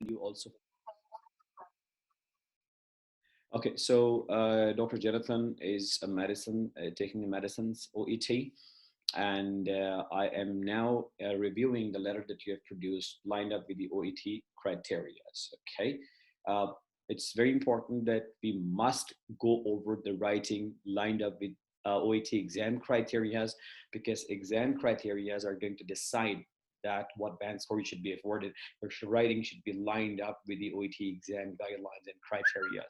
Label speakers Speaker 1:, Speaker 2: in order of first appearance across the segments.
Speaker 1: you also. Okay, so Dr. Jonathan is a medicine, taking the medicines, OET, and I am now reviewing the letter that you have produced lined up with the OET criteria. Okay, uh, it's very important that we must go over the writing lined up with OET exam criteria, because exam criteria are going to decide that what band score you should be afforded. Your writing should be lined up with the OET exam guidelines and criteria.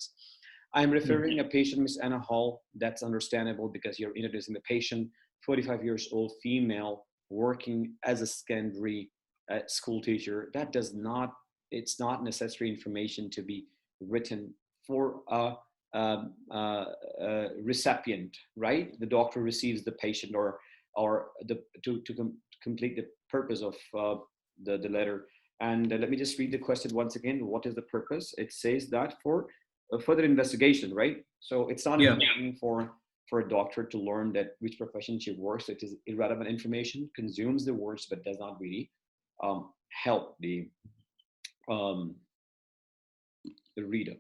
Speaker 1: I'm referring a patient, Miss Anna Hall. That's understandable because you're introducing the patient, 45 years old, female, working as a secondary school teacher. That does not, it's not necessary information to be written for a recipient, right? The doctor receives the patient, or to complete the purpose of the letter. And let me just read the question once again. What is the purpose? It says that for further investigation, right? So it's not important for a doctor to learn that which profession she works. It is irrelevant information, consumes the words, but does not really help um, the reader.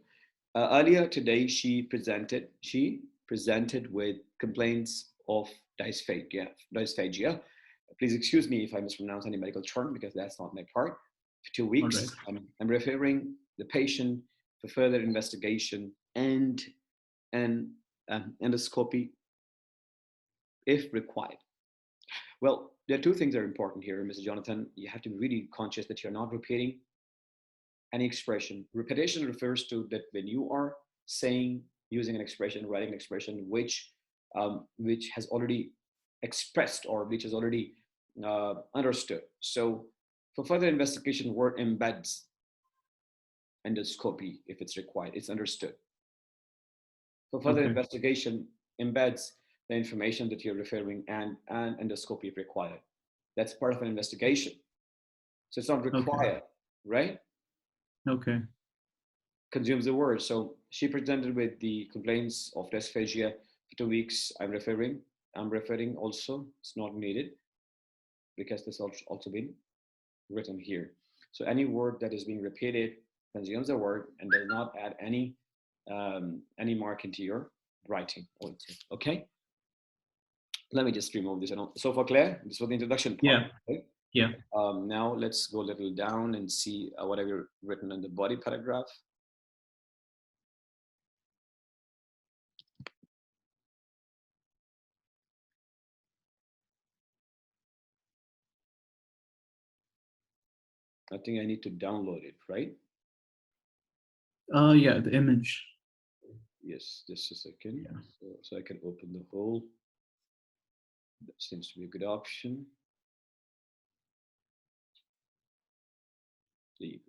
Speaker 1: Earlier today, she presented with complaints of dysphagia. Please excuse me if I mispronounce any medical term, because that's not my part. For 2 weeks, right. I'm referring the patient for further investigation and endoscopy if required. Well, there are two things that are important here, Mr. Jonathan. You have to be really conscious that you're not repeating any expression. Repetition refers to that when you are saying, using an expression, writing an expression which has already expressed or which is already understood. So for further investigation, word embeds endoscopy if it's required. It's understood. For further investigation, embeds the information that you're referring and endoscopy if required. That's part of an investigation. So it's not required, right?
Speaker 2: Okay.
Speaker 1: Consumes the word. So she presented with the complaints of dysphagia for 2 weeks. I'm referring also. It's not needed because this also been written here. So any word that is being repeated consumes the word and does not add any mark into your writing. Okay. Let me just remove this. So far clear? This was the introduction part.
Speaker 2: Yeah.
Speaker 1: Okay?
Speaker 2: Yeah.
Speaker 1: Now let's go a little down and see what I've written in the body paragraph. I think I need to download it, right?
Speaker 2: Yeah, the image.
Speaker 1: Yes, just a second.
Speaker 2: Yeah.
Speaker 1: So I can open the whole. That seems to be a good option. There you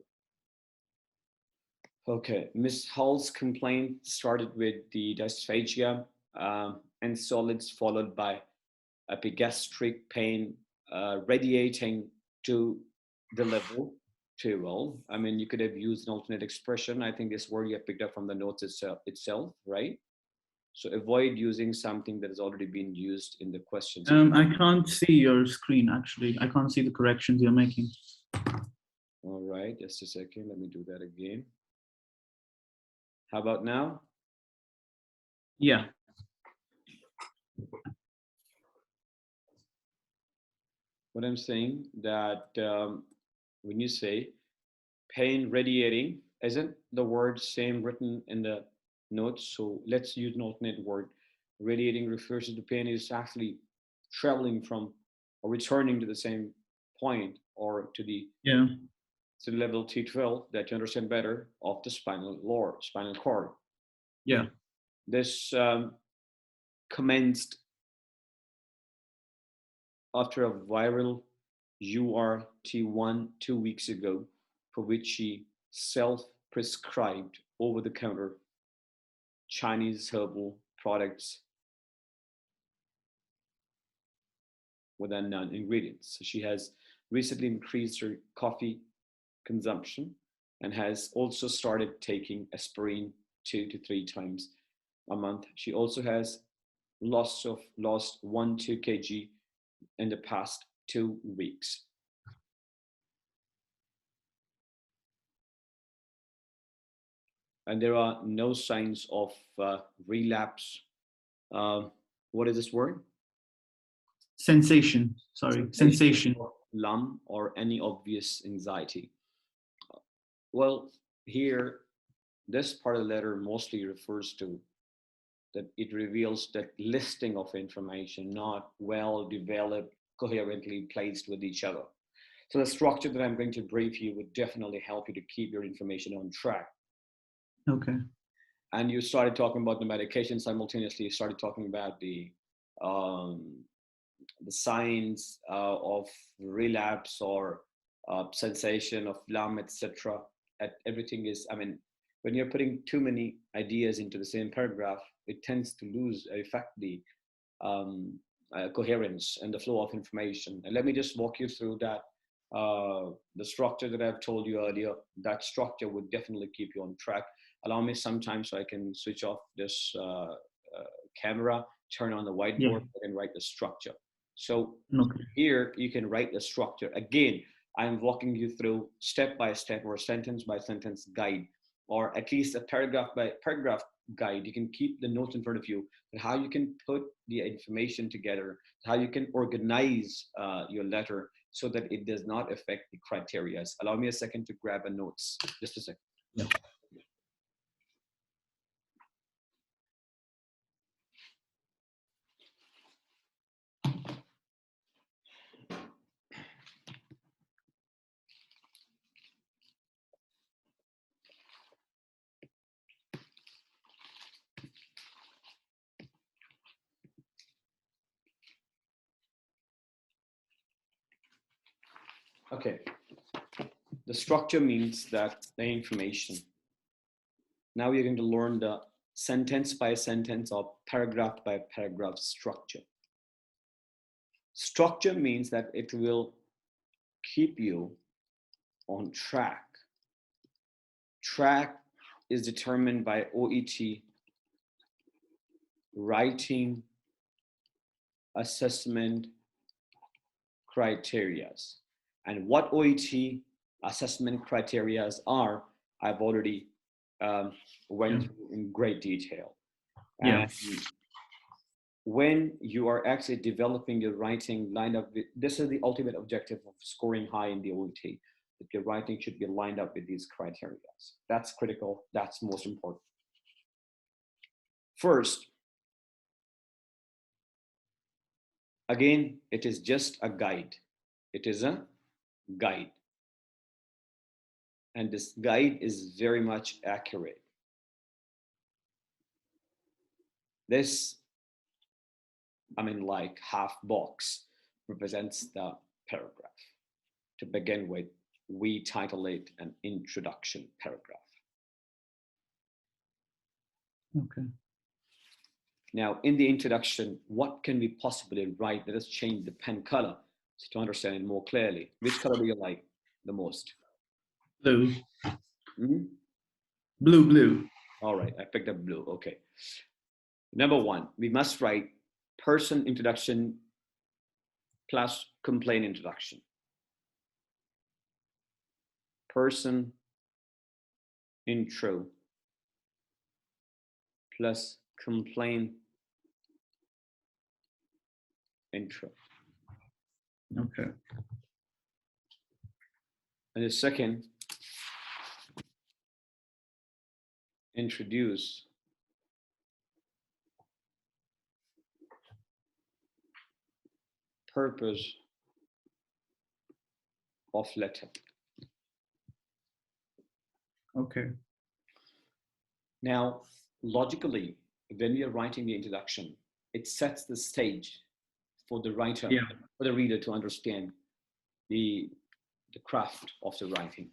Speaker 1: go. Okay, Ms. Hull's complaint started with the dysphagia and solids, followed by epigastric pain radiating to the level too well. I mean, you could have used an alternate expression. I think this word you have picked up from the notes itself, right? So avoid using something that has already been used in the question.
Speaker 2: I can't see your screen, actually. I can't see the corrections you're making.
Speaker 1: All right, just a second. Let me do that again. How about now?
Speaker 2: Yeah.
Speaker 1: What I'm saying that when you say pain radiating, isn't the word same written in the notes? So let's use an alternate word. Radiating refers to the pain is actually traveling from or returning to the same point or to the level T12 that you understand better of the spinal cord.
Speaker 2: Yeah.
Speaker 1: This commenced after a viral URT1 2 weeks ago, for which she self-prescribed over-the-counter Chinese herbal products with unknown ingredients. So she has recently increased her coffee consumption and has also started taking aspirin 2 to 3 times a month. She also has lost 1-2 kg in the past 2 weeks. and there are no signs of relapse. What is this word?
Speaker 2: Sensation. Sorry, sensation.
Speaker 1: Lum or any obvious anxiety. Well, here, this part of the letter mostly refers to that it reveals that listing of information not well developed, coherently placed with each other. So the structure that I'm going to brief you would definitely help you to keep your information on track.
Speaker 2: Okay.
Speaker 1: And you started talking about the medication simultaneously. You started talking about the signs of relapse or sensation of lung, etc. Everything is, I mean, when you're putting too many ideas into the same paragraph, it tends to lose, affect the coherence and the flow of information. And let me just walk you through that. The structure that I've told you earlier, that structure would definitely keep you on track. Allow me some time so I can switch off this camera, turn on the whiteboard, and write the structure. So here you can write the structure. Again, I'm walking you through step by step or sentence by sentence guide, or at least a paragraph by paragraph guide. You can keep the notes in front of you and how you can put the information together, how you can organize your letter so that it does not affect the criteria. Allow me a second to grab a notes. Just a second.
Speaker 2: Yeah.
Speaker 1: Okay. The structure means that the information. Now you're going to learn the sentence by sentence or paragraph by paragraph structure. Structure means that it will keep you on track. Track is determined by OET Writing Assessment Criterias. And what OET Assessment Criterias are, I've already went through in great detail. And when you are actually developing your writing lined up with, this is the ultimate objective of scoring high in the OET, that your writing should be lined up with these criteria. That's critical, that's most important. First, again, it is just a guide. It is a guide. And this guide is very much accurate. This, I mean, like half box represents the paragraph. To begin with, we title it an introduction paragraph.
Speaker 2: Okay.
Speaker 1: Now, in the introduction, what can we possibly write? Let us change the pen color to understand it more clearly. Which color do you like the most?
Speaker 2: Blue.
Speaker 1: Hmm?
Speaker 2: Blue.
Speaker 1: All right, I picked up blue. Okay. Number one, we must write person introduction plus complaint introduction. Person intro plus complaint intro.
Speaker 2: Okay.
Speaker 1: And the second, introduce purpose of letter.
Speaker 2: Okay.
Speaker 1: Now, logically, when we are writing the introduction, it sets the stage for the writer, for the reader to understand the craft of the writing.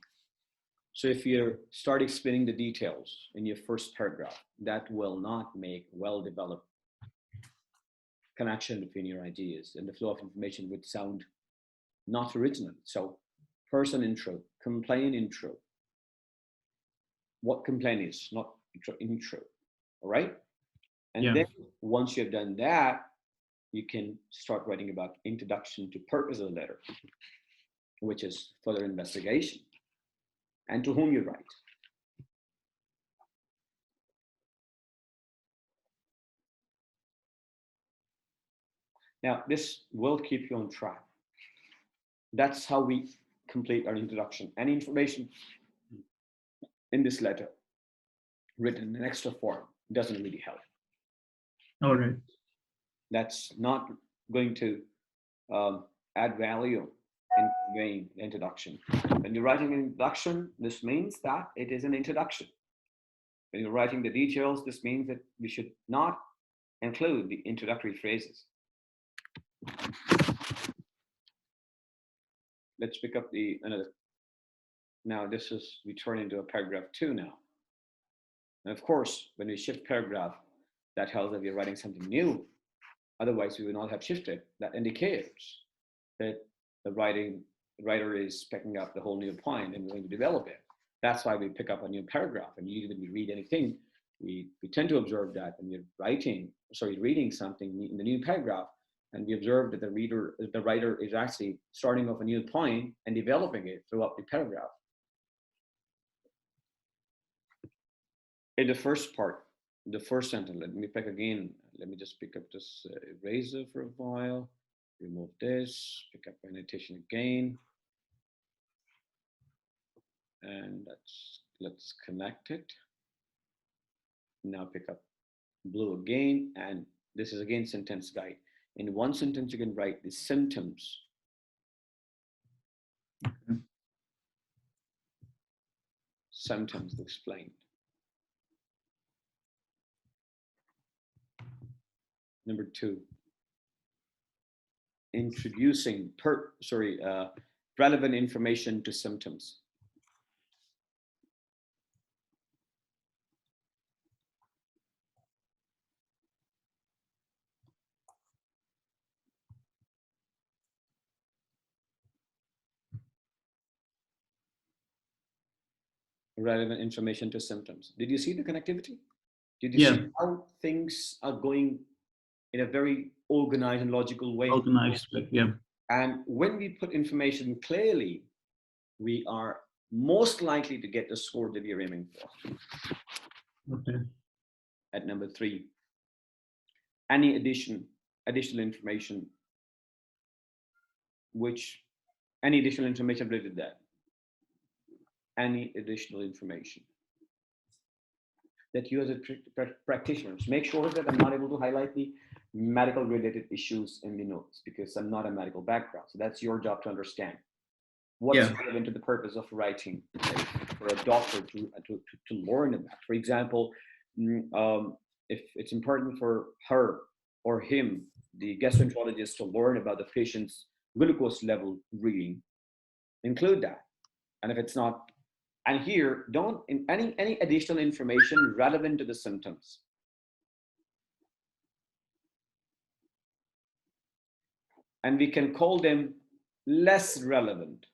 Speaker 1: So if you start explaining the details in your first paragraph, that will not make well-developed connection between your ideas, and the flow of information would sound not original. So person intro, complaint intro. What complaint is, not intro, all right? And then once you've done that, you can start writing about introduction to purpose of the letter, which is further investigation, and to whom you write. Now, this will keep you on track. That's how we complete our introduction. Any information in this letter written in extra form doesn't really help.
Speaker 2: All right.
Speaker 1: That's not going to add value in conveying the introduction. When you're writing an introduction, this means that it is an introduction. When you're writing the details, this means that we should not include the introductory phrases. Let's pick up another. Now this is, we turn into a paragraph 2 now. And of course, when we shift paragraph, that tells that we're writing something new. Otherwise, we would not have shifted. That indicates that the writer is picking up the whole new point and going to develop it. That's why we pick up a new paragraph. And usually when we read anything, we tend to observe that when you're reading something in the new paragraph, and we observe that the writer is actually starting off a new point and developing it throughout the paragraph. In the first part, the first sentence, let me pick again. Let me just pick up this eraser for a while. Remove this, pick up annotation again. And let's connect it. Now pick up blue again. And this is again sentence guide. In one sentence, you can write the symptoms.
Speaker 2: Okay.
Speaker 1: Symptoms explained. Number 2, introducing relevant information to symptoms. Relevant information to symptoms. Did you see the connectivity? Did you see how things are going in a very organized and logical way?
Speaker 2: Organized, yeah.
Speaker 1: And when we put information clearly, we are most likely to get the score that we're aiming for.
Speaker 2: Okay.
Speaker 1: At number 3, any additional information, any additional information related to that. Any additional information that you as a practitioners make sure that I'm not able to highlight the medical related issues in the notes because I'm not a medical background. So that's your job to understand what's relevant to the purpose of writing, right? For a doctor to learn about. For example, if it's important for her or him, the gastroenterologist, to learn about the patient's glucose level reading, include that. And if it's not, and here, don't any additional information relevant to the symptoms. And we can call them less relevant.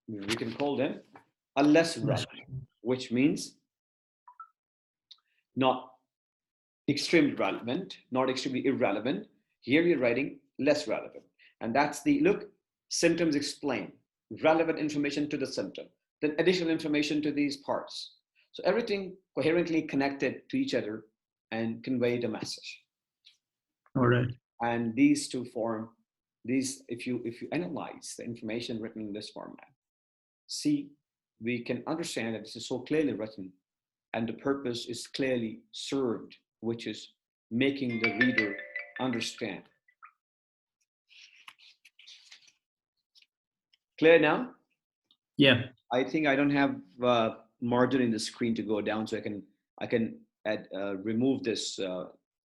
Speaker 1: We can call them a less relevant, which means not extremely relevant, not extremely irrelevant. Here you're writing less relevant. And that's the look. Symptoms explain, relevant information to the symptom, then additional information to these parts. So everything coherently connected to each other and convey the message.
Speaker 2: All right.
Speaker 1: And these two form these. If you analyze the information written in this format, see, we can understand that this is so clearly written, and the purpose is clearly served, which is making the reader understand. Clear now?
Speaker 2: Yeah.
Speaker 1: I think I don't have margin in the screen to go down, so I can add remove this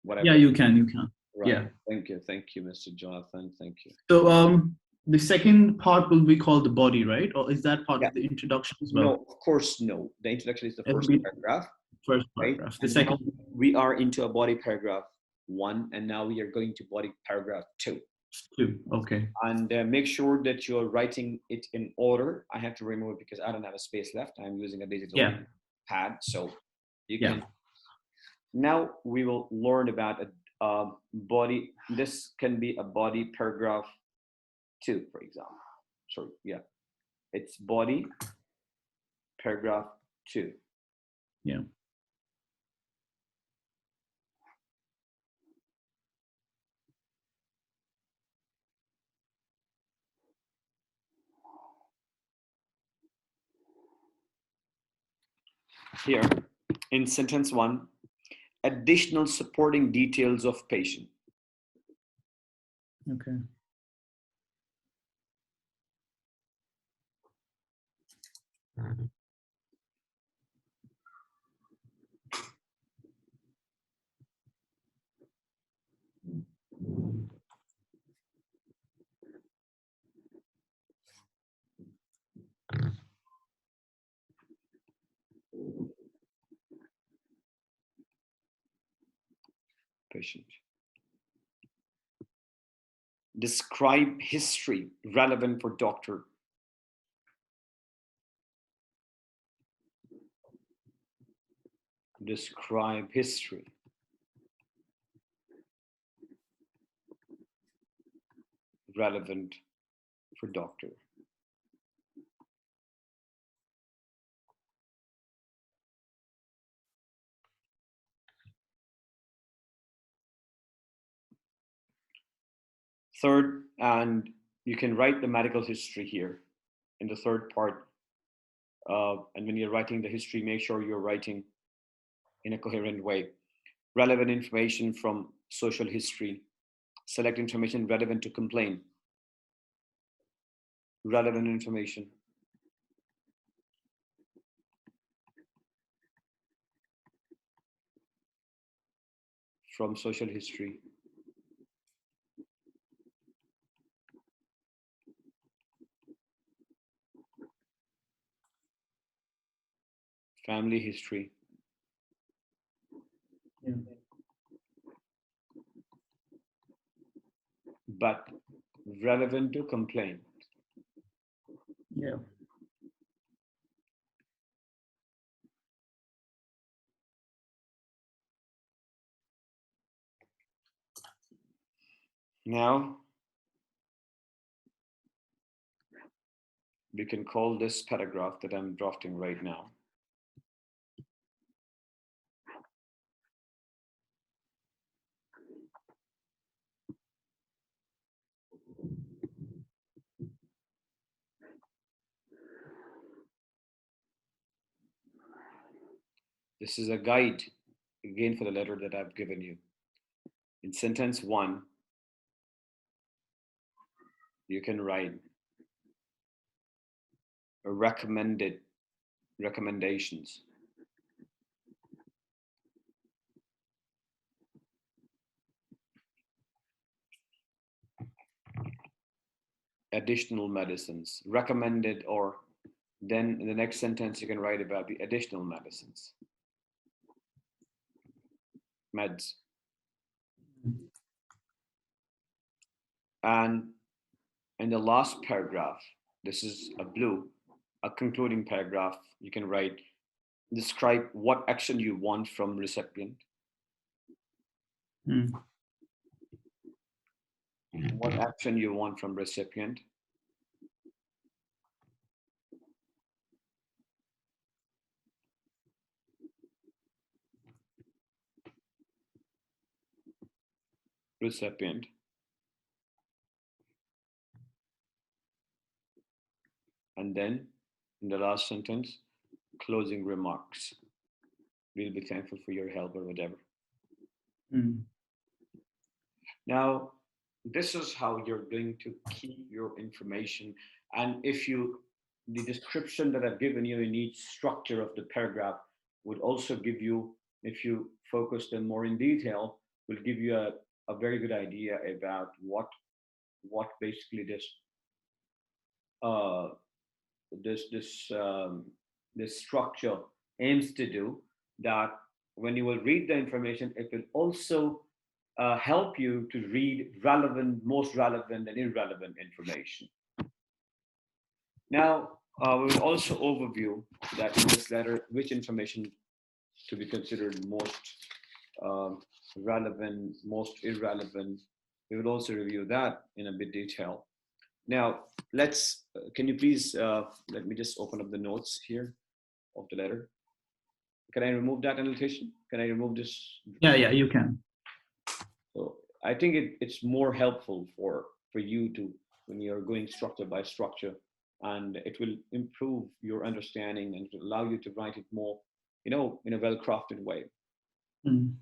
Speaker 1: whatever.
Speaker 2: Yeah, you can.
Speaker 1: Right.
Speaker 2: Yeah.
Speaker 1: Thank you, Mr. Jonathan. Thank you.
Speaker 2: So the second part will be called the body, right? Or is that part of the introduction as well?
Speaker 1: No, of course no. The introduction is the first paragraph.
Speaker 2: First paragraph.
Speaker 1: Right?
Speaker 2: The second.
Speaker 1: We are into a body paragraph 1, and now we are going to body paragraph 2.
Speaker 2: 2. Okay.
Speaker 1: And make sure that you're writing it in order. I have to remove it because I don't have a space left. I'm using a digital pad, so you can. Now we will learn about a body. This can be a body paragraph 2, for example. Sorry, it's body paragraph 2.
Speaker 2: Yeah.
Speaker 1: here in sentence 1, additional supporting details of patient.
Speaker 2: Okay.
Speaker 1: Patient. Describe history relevant for doctor. Describe history relevant for doctor. Third, and you can write the medical history here in the third part. And when you're writing the history, make sure you're writing in a coherent way. Relevant information from social history. Select information relevant to complaint. Relevant information. From social history. Family history.
Speaker 2: Yeah.
Speaker 1: But relevant to complaint.
Speaker 2: Yeah.
Speaker 1: Now, we can call this paragraph that I'm drafting right now. This is a guide, again, for the letter that I've given you. In sentence 1, you can write a recommendations. Additional medicines, recommended, or then in the next sentence, you can write about the additional medicines. Meds. And in the last paragraph, this is a blue, a concluding paragraph, you can write, describe what action you want from recipient. What action you want from recipient. Recipient. And then in the last sentence, closing remarks. We'll be thankful for your help or whatever. Now, this is how you're going to keep your information. And if you, the description that I've given you in each structure of the paragraph would also give you, if you focus them more in detail, will give you a very good idea about what basically this structure aims to do. That when you will read the information, it will also help you to read most relevant and irrelevant information. Now, we will also overview that in this letter, which information to be considered most relevant, most irrelevant. We will also review that in a bit detail. Now, can you please, let me just open up the notes here of the letter. Can I remove that annotation? Can I remove this?
Speaker 2: Yeah, you can.
Speaker 1: So I think it's more helpful for you to, when you're going structure by structure, and it will improve your understanding and allow you to write it more in a well-crafted way.
Speaker 2: Mm.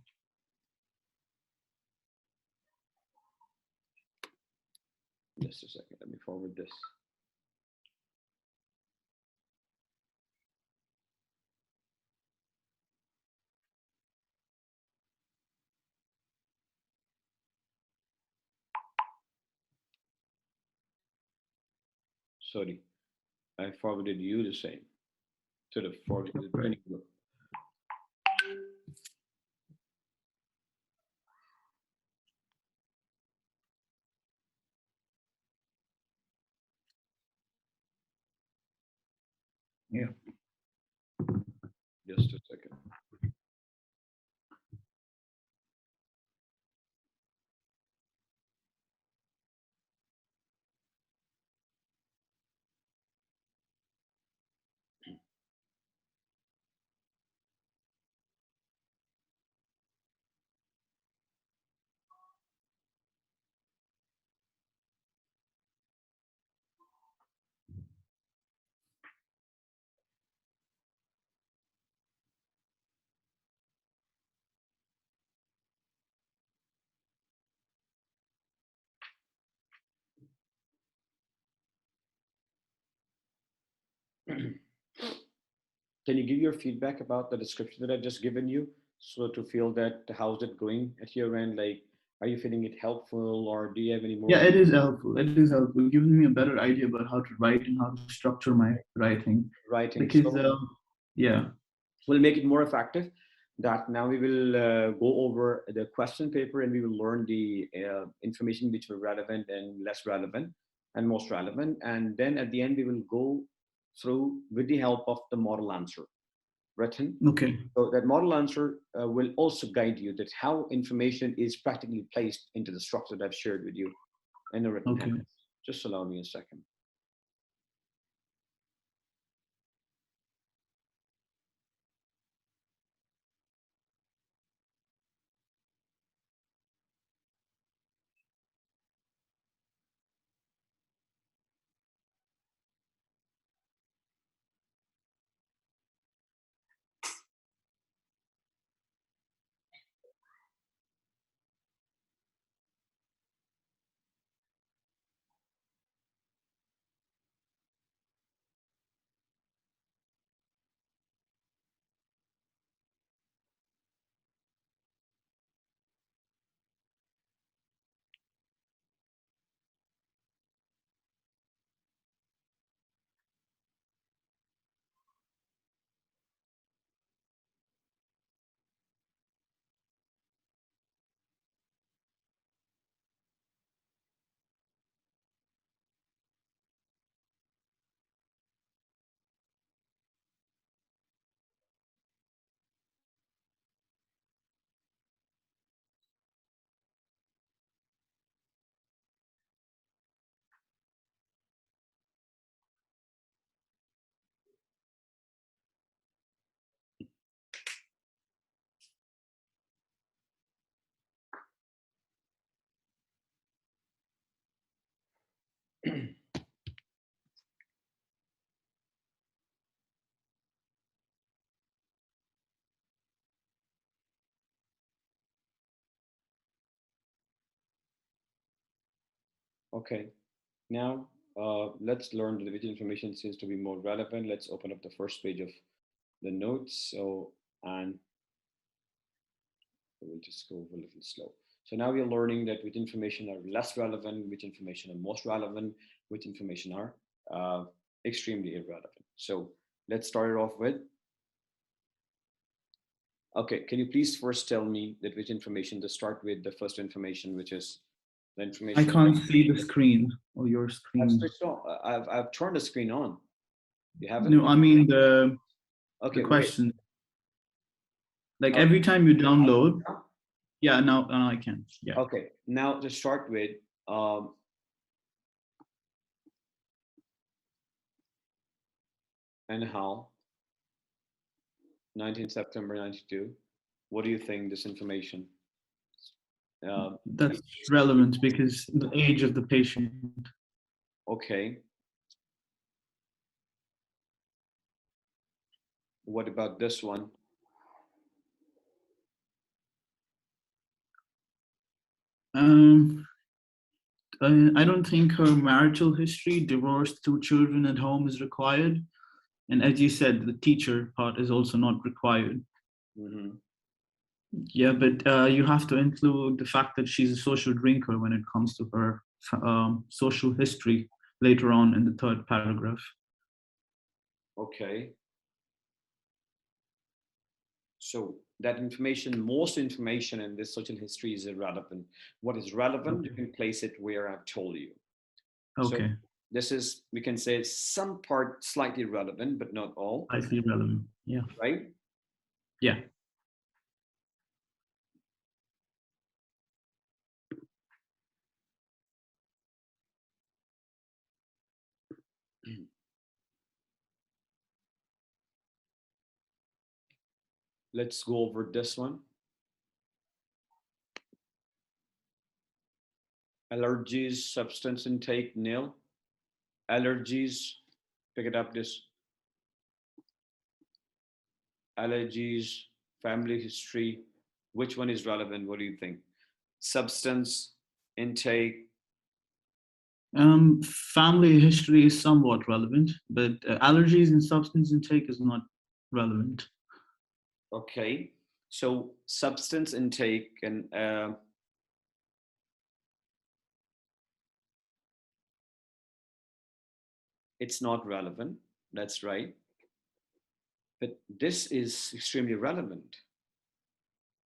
Speaker 1: Just a second, let me forward this. Sorry, I forwarded you the same to the forward to the
Speaker 2: Right.
Speaker 1: training group.
Speaker 2: Yeah.
Speaker 1: Just a second. Can you give your feedback about the description that I've just given you? So to feel that how's it going at your end? Like, are you feeling it helpful, or do you have any
Speaker 2: Yeah,
Speaker 1: more
Speaker 2: it is helpful. It is helpful. It gives me a better idea about how to write and how to structure my writing.
Speaker 1: writing?
Speaker 2: Because,
Speaker 1: So
Speaker 2: yeah.
Speaker 1: we'll make it more effective. That now we will go over the question paper, and we will learn the information which were relevant and less relevant and most relevant. And then at the end, we will go through with the help of the model answer written.
Speaker 2: Okay.
Speaker 1: So that model answer will also guide you that how information is practically placed into the structure that I've shared with you in the written
Speaker 2: Okay.
Speaker 1: hand. Just allow me a second. Okay, now let's learn that which information seems to be more relevant. Let's open up the first page of the notes. So, and we'll just go a little slow. So now we're learning that which information are less relevant, which information are most relevant, which information are extremely irrelevant. So let's start it off with, okay, can you please first tell me that which information to start with, the first information, which is the
Speaker 2: I
Speaker 1: information.
Speaker 2: can't see the screen or your
Speaker 1: I've
Speaker 2: screen.
Speaker 1: switched on, I've turned the screen on. You haven't?
Speaker 2: No, I mean the
Speaker 1: Okay, wait.
Speaker 2: question. Like
Speaker 1: Okay.
Speaker 2: every time you download, yeah, now I can. Yeah.
Speaker 1: Okay, now to start with, um, and how 19 September 92. What do you think this information?
Speaker 2: That's relevant because the age of the patient.
Speaker 1: Okay. What about this one?
Speaker 2: Um, I don't think her marital history, divorced, 2 children at home is required. And as you said, the teacher part is also not required.
Speaker 1: Mm-hmm.
Speaker 2: Yeah, but you have to include the fact that she's a social drinker when it comes to her social history later on in the third paragraph.
Speaker 1: Okay. So that information, most information in this social history is irrelevant. What is relevant, you
Speaker 2: Okay.
Speaker 1: can place it where I've told you. So
Speaker 2: Okay.
Speaker 1: this is, we can say some part slightly relevant, but not all,
Speaker 2: I feel relevant. Yeah.
Speaker 1: right?
Speaker 2: Yeah.
Speaker 1: Let's go over this one. Allergies, substance intake, nil. Allergies, pick it up this. Allergies, family history. Which one is relevant? What do you think? Substance intake.
Speaker 2: Family history is somewhat relevant, but allergies and substance intake is not relevant.
Speaker 1: Okay. So substance intake and it's not relevant. That's right. But this is extremely relevant.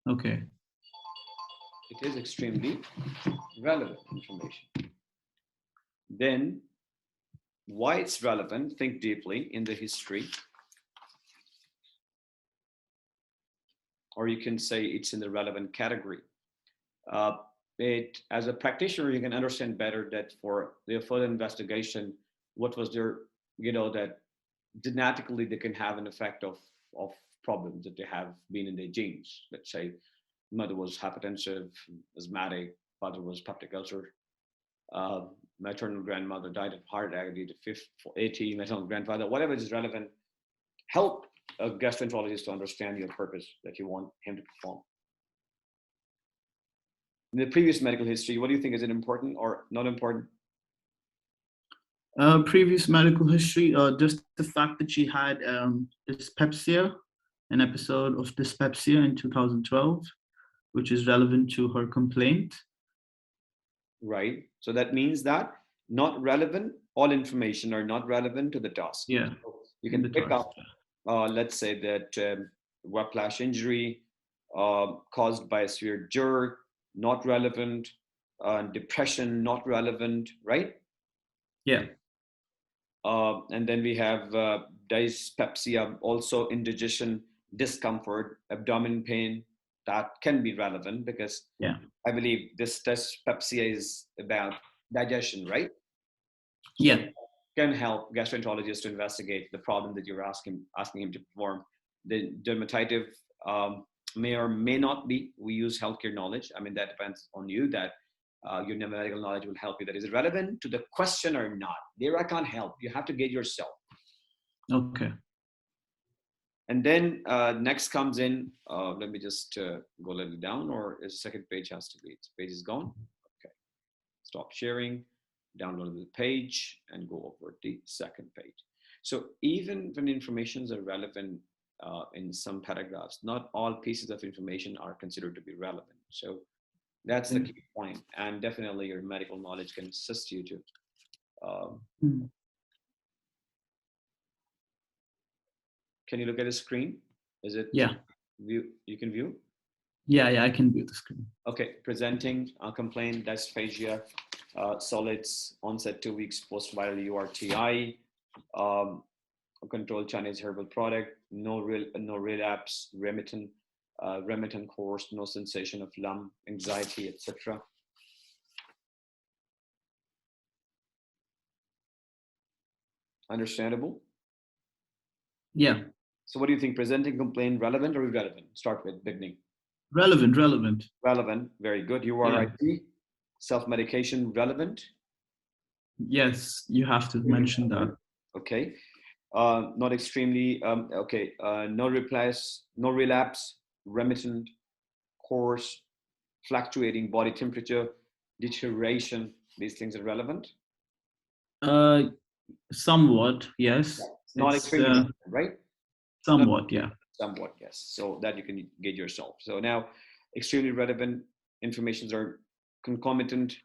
Speaker 2: Okay.
Speaker 1: It is extremely relevant information. Then why it's relevant, think deeply in the history. Or you can say it's in the relevant category. As a practitioner, you can understand better that for their further investigation, what was their, that genetically they can have an effect of problems that they have been in their genes. Let's say mother was hypertensive, asthmatic, father was peptic ulcer, maternal grandmother died of heart attack at 80, maternal grandfather, whatever is relevant, help a gastroenterologist to understand your purpose that you want him to perform. In the previous medical history, what do you think? Is it important or not important?
Speaker 2: Previous medical history, just the fact that she had dyspepsia, an episode of dyspepsia in 2012, which is relevant to her complaint.
Speaker 1: Right. So that means that not relevant, all information are not relevant to the task.
Speaker 2: Yeah.
Speaker 1: So you can pick up, let's say that whiplash injury caused by a severe jerk, not relevant, depression, not relevant, right?
Speaker 2: Yeah.
Speaker 1: And then we have dyspepsia, also indigestion, discomfort, abdomen pain. That can be relevant because
Speaker 2: yeah.
Speaker 1: I believe this dyspepsia is about digestion, right?
Speaker 2: Yeah.
Speaker 1: So can help gastroenterologists to investigate the problem that you're asking him to perform. The dermatitis may or may not be. We use healthcare knowledge. I mean, that depends on you. That your medical knowledge will help you. That is it relevant to the question or not? There, I can't help. You have to get yourself.
Speaker 2: Okay.
Speaker 1: And then next comes in. Let me just go a little down, or is the second page has to be? This page is gone. Okay. Stop sharing. Download the page and go over the second page. So even when informations are relevant in some paragraphs, not all pieces of information are considered to be relevant. So that's the key point. And definitely your medical knowledge can assist you to. Can you look at the screen? Is it?
Speaker 2: Yeah.
Speaker 1: View? You can view?
Speaker 2: Yeah, I can view the screen.
Speaker 1: Okay, presenting complaint, dysphagia, solids, onset 2 weeks post-viral URTI, controlled Chinese herbal product, no relapse, remittent course, no sensation of lump, anxiety, etc. Understandable?
Speaker 2: Yeah.
Speaker 1: So what do you think? Presenting complaint relevant or irrelevant? Start with beginning.
Speaker 2: Relevant.
Speaker 1: Relevant, very good. URIT, self-medication, relevant?
Speaker 2: Yes, you have to mention that.
Speaker 1: Okay. Not extremely, okay. No relapse, remittent, course, fluctuating body temperature. deterioration, these things are relevant?
Speaker 2: Somewhat, yes.
Speaker 1: Not
Speaker 2: It's
Speaker 1: extremely relevant, right? Not
Speaker 2: somewhat, yeah.
Speaker 1: somewhat, yes. So that you can get yourself. So now, extremely relevant informations are concomitant,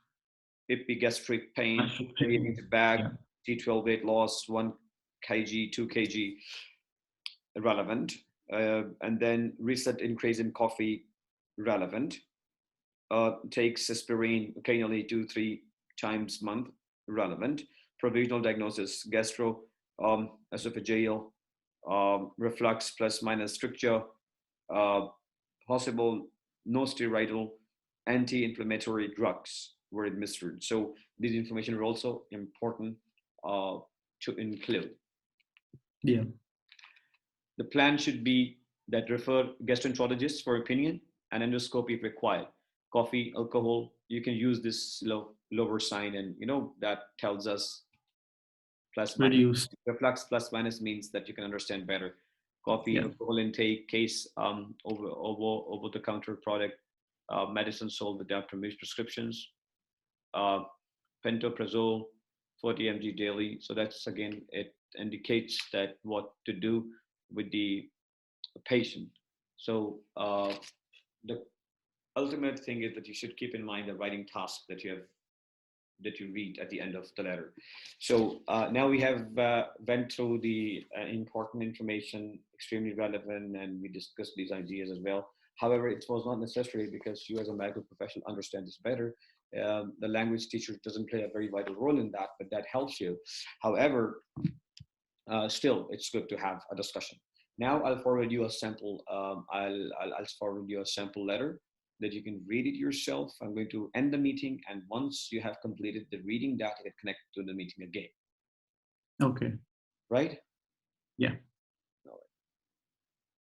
Speaker 1: epigastric pain, relating to back,
Speaker 2: Yeah,
Speaker 1: T12 weight loss, 1 kg, 2 kg, relevant. And then recent increase in coffee, relevant. Takes aspirin occasionally 2-3 times a month, relevant. Provisional diagnosis, gastro, esophageal, reflux plus minus stricture, uh, possible no steroidal anti-inflammatory drugs were administered. So these information are also important to include.
Speaker 2: yeah.
Speaker 1: The plan should be that refer gastroenterologists for opinion and endoscopy if required. Coffee, alcohol, you can use this lower sign, and that tells us plus minus.
Speaker 2: Reduced.
Speaker 1: Reflux plus minus means that you can understand better. Coffee,
Speaker 2: Yeah,
Speaker 1: alcohol intake, case over the counter product, medicine sold without prescriptions, uh, pantoprazole, 40 mg daily. So that's again, it indicates that what to do with the patient. So the ultimate thing is that you should keep in mind the writing task that you read at the end of the letter. So now we have went through the important information, extremely relevant, and we discussed these ideas as well. However, it was not necessary because you as a medical professional understand this better. The language teacher doesn't play a very vital role in that, but that helps you. However, still, it's good to have a discussion. Now I'll forward you a sample. I'll forward you a sample letter that you can read it yourself. I'm going to end the meeting, and once you have completed the reading, that you can connect to the meeting again.
Speaker 2: okay.
Speaker 1: Right?
Speaker 2: Yeah.